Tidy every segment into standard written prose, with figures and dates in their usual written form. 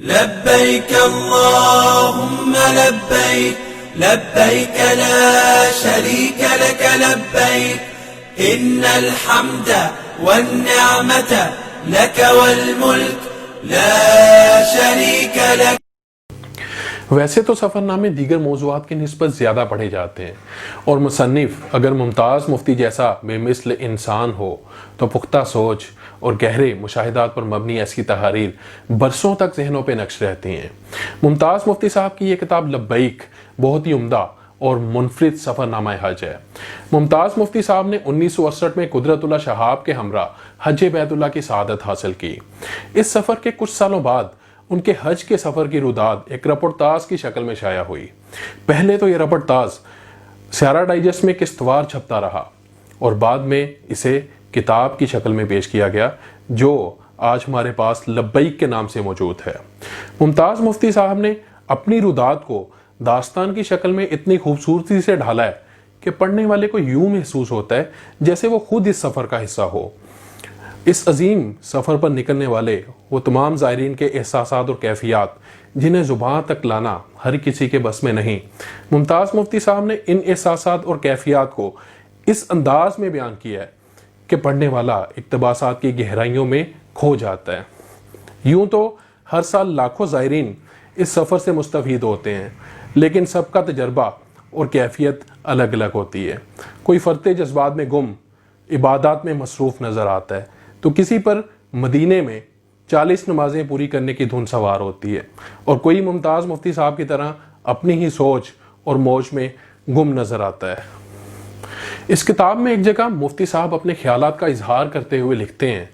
لبيك اللهم لبيك لبيك لا شريك لك لبيك إن الحمد والنعمة لك والملك لا شريك لك. ویسے تو سفرنامے دیگر موضوعات کی نسبت زیادہ پڑھے جاتے ہیں اور مصنف اگر ممتاز مفتی جیسا بے مثل انسان ہو تو پختہ سوچ اور گہرے مشاہدات پر مبنی ایسی تحاریر برسوں تک ذہنوں پہ نقش رہتی ہیں. ممتاز مفتی صاحب کی یہ کتاب لبیک بہت ہی عمدہ اور منفرد سفرنامہ حج ہے. ممتاز مفتی صاحب نے 1968 میں قدرت اللہ شہاب کے ہمراہ حج بیت اللہ کی سعادت حاصل کی. اس سفر کے کچھ سالوں بعد ان کے حج کے سفر کی روداد ایک رپورتاژ کی شکل میں شائع ہوئی. پہلے تو یہ رپورتاژ سیارہ ڈائجسٹ میں قسطوار چھپتا رہا اور بعد میں اسے کتاب کی شکل میں پیش کیا گیا جو آج ہمارے پاس لبیک کے نام سے موجود ہے. ممتاز مفتی صاحب نے اپنی روداد کو داستان کی شکل میں اتنی خوبصورتی سے ڈھالا ہے کہ پڑھنے والے کو یوں محسوس ہوتا ہے جیسے وہ خود اس سفر کا حصہ ہو. اس عظیم سفر پر نکلنے والے وہ تمام زائرین کے احساسات اور کیفیات جنہیں زبان تک لانا ہر کسی کے بس میں نہیں، ممتاز مفتی صاحب نے ان احساسات اور کیفیات کو اس انداز میں بیان کیا ہے کہ پڑھنے والا اقتباسات کی گہرائیوں میں کھو جاتا ہے. یوں تو ہر سال لاکھوں زائرین اس سفر سے مستفید ہوتے ہیں لیکن سب کا تجربہ اور کیفیت الگ الگ ہوتی ہے. کوئی فرتے جذبات میں گم عبادات میں مصروف نظر آتا ہے تو کسی پر مدینے میں 40 نمازیں پوری کرنے کی دھن سوار ہوتی ہے اور کوئی ممتاز مفتی صاحب کی طرح اپنی ہی سوچ اور موج میں گم نظر آتا ہے. اس کتاب میں ایک جگہ مفتی صاحب اپنے خیالات کا اظہار کرتے ہوئے لکھتے ہیں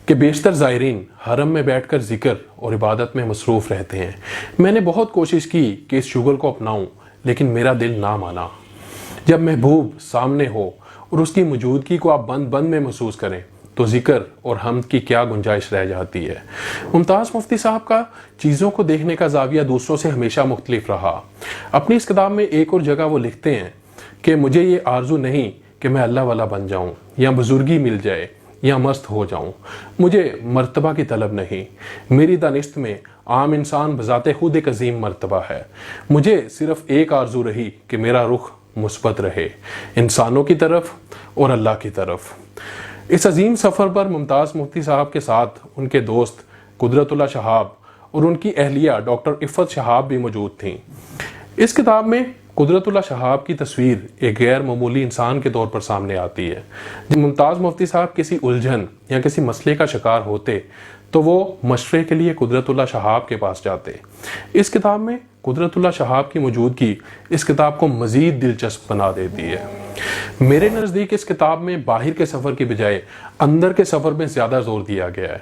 کہ بیشتر زائرین حرم میں بیٹھ کر ذکر اور عبادت میں مصروف رہتے ہیں. میں نے بہت کوشش کی کہ اس شغل کو اپناؤں لیکن میرا دل نہ مانا. جب محبوب سامنے ہو اور اس کی موجودگی کو آپ بند بند میں محسوس کریں تو ذکر اور حمد کی کیا گنجائش رہ جاتی ہے. ممتاز مفتی صاحب کا چیزوں کو دیکھنے کا زاویہ دوسروں سے ہمیشہ مختلف رہا. اپنی اس کتاب میں ایک اور جگہ وہ لکھتے ہیں کہ مجھے یہ آرزو نہیں کہ میں اللہ والا بن جاؤں یا بزرگی مل جائے یا مست ہو جاؤں. مجھے مرتبہ کی طلب نہیں. میری دانست میں عام انسان بذات خود ایک عظیم مرتبہ ہے. مجھے صرف ایک آرزو رہی کہ میرا رخ مثبت رہے انسانوں کی طرف اور اللہ کی طرف. اس عظیم سفر پر ممتاز مفتی صاحب کے ساتھ ان کے دوست قدرت اللہ شہاب اور ان کی اہلیہ ڈاکٹر عفت شہاب بھی موجود تھیں. اس کتاب میں قدرت اللہ شہاب کی تصویر ایک غیر معمولی انسان کے طور پر سامنے آتی ہے. جب ممتاز مفتی صاحب کسی الجھن یا کسی مسئلے کا شکار ہوتے تو وہ مشورے کے لیے قدرت اللہ شہاب کے پاس جاتے. اس کتاب میں قدرت اللہ شہاب کی موجودگی اس کتاب کو مزید دلچسپ بنا دیتی ہے. میرے نزدیک اس کتاب میں باہر کے سفر کی بجائے اندر کے سفر میں زیادہ زور دیا گیا ہے.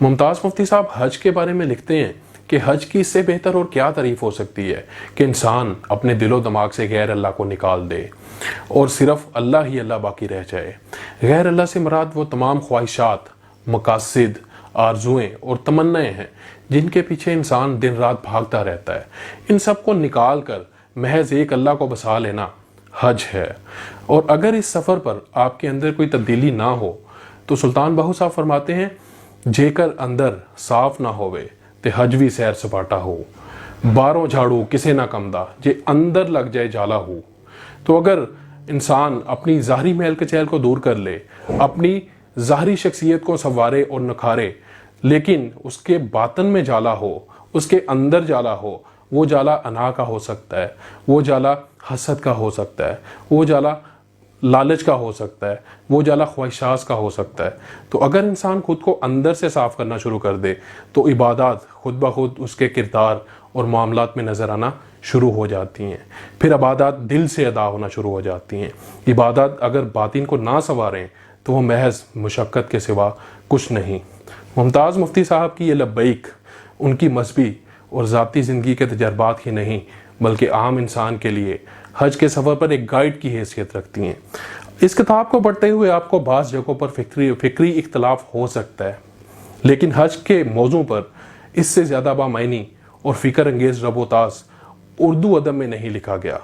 ممتاز مفتی صاحب حج کے بارے میں لکھتے ہیں کہ حج کی اس سے بہتر اور کیا تعریف ہو سکتی ہے کہ انسان اپنے دل و دماغ سے غیر اللہ کو نکال دے اور صرف اللہ ہی اللہ باقی رہ جائے. غیر اللہ سے مراد وہ تمام خواہشات، مقاصد، آرزویں اور تمنائیں ہیں جن کے پیچھے انسان دن رات بھاگتا رہتا ہے. ان سب کو نکال کر محض ایک اللہ کو بسا لینا حج ہے. اور اگر اس سفر پر آپ کے اندر کوئی تبدیلی نہ ہو تو سلطان بہو صاحب فرماتے ہیں جے کر اندر صاف نہ ہوئے تے حج بھی سیر سپاٹا ہو. باروں جھاڑو کسے نہ کمدا جے اندر لگ جائے جالا ہو. تو اگر انسان اپنی ظاہری میل کچیل کو دور کر لے، اپنی ظاہری شخصیت کو سنوارے اور نکھارے لیکن اس کے باطن میں جالا ہو، اس کے اندر جالا ہو، وہ جالا انا کا ہو سکتا ہے، وہ جالا حسد کا ہو سکتا ہے، وہ جالا لالچ کا ہو سکتا ہے، وہ جالا خواہشات کا ہو سکتا ہے. تو اگر انسان خود کو اندر سے صاف کرنا شروع کر دے تو عبادات خود بخود اس کے کردار اور معاملات میں نظر آنا شروع ہو جاتی ہیں. پھر عبادات دل سے ادا ہونا شروع ہو جاتی ہیں. عبادات اگر باطن کو نہ سنواریں تو وہ محض مشقت کے سوا کچھ نہیں. ممتاز مفتی صاحب کی یہ لبیک ان کی مذہبی اور ذاتی زندگی کے تجربات ہی نہیں بلکہ عام انسان کے لیے حج کے سفر پر ایک گائیڈ کی حیثیت رکھتی ہیں. اس کتاب کو پڑھتے ہوئے آپ کو بعض جگہوں پر فکری اختلاف ہو سکتا ہے لیکن حج کے موضوع پر اس سے زیادہ بامعنی اور فکر انگیز ربوتاز اردو ادب میں نہیں لکھا گیا.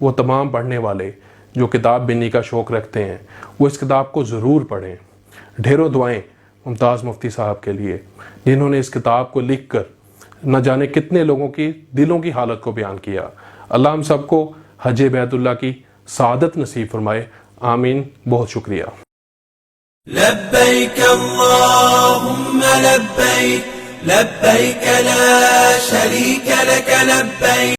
وہ تمام پڑھنے والے جو کتاب بینی کا شوق رکھتے ہیں وہ اس کتاب کو ضرور پڑھیں. ڈھیروں دعائیں ممتاز مفتی صاحب کے لیے جنہوں نے اس کتاب کو لکھ کر نہ جانے کتنے لوگوں کی دلوں کی حالت کو بیان کیا۔ اللہ ہم سب کو حج بیت اللہ کی سعادت نصیب فرمائے، آمین۔ بہت شکریہ۔ لبيك اللهم لبيك لبيك لا شريك لك لبيك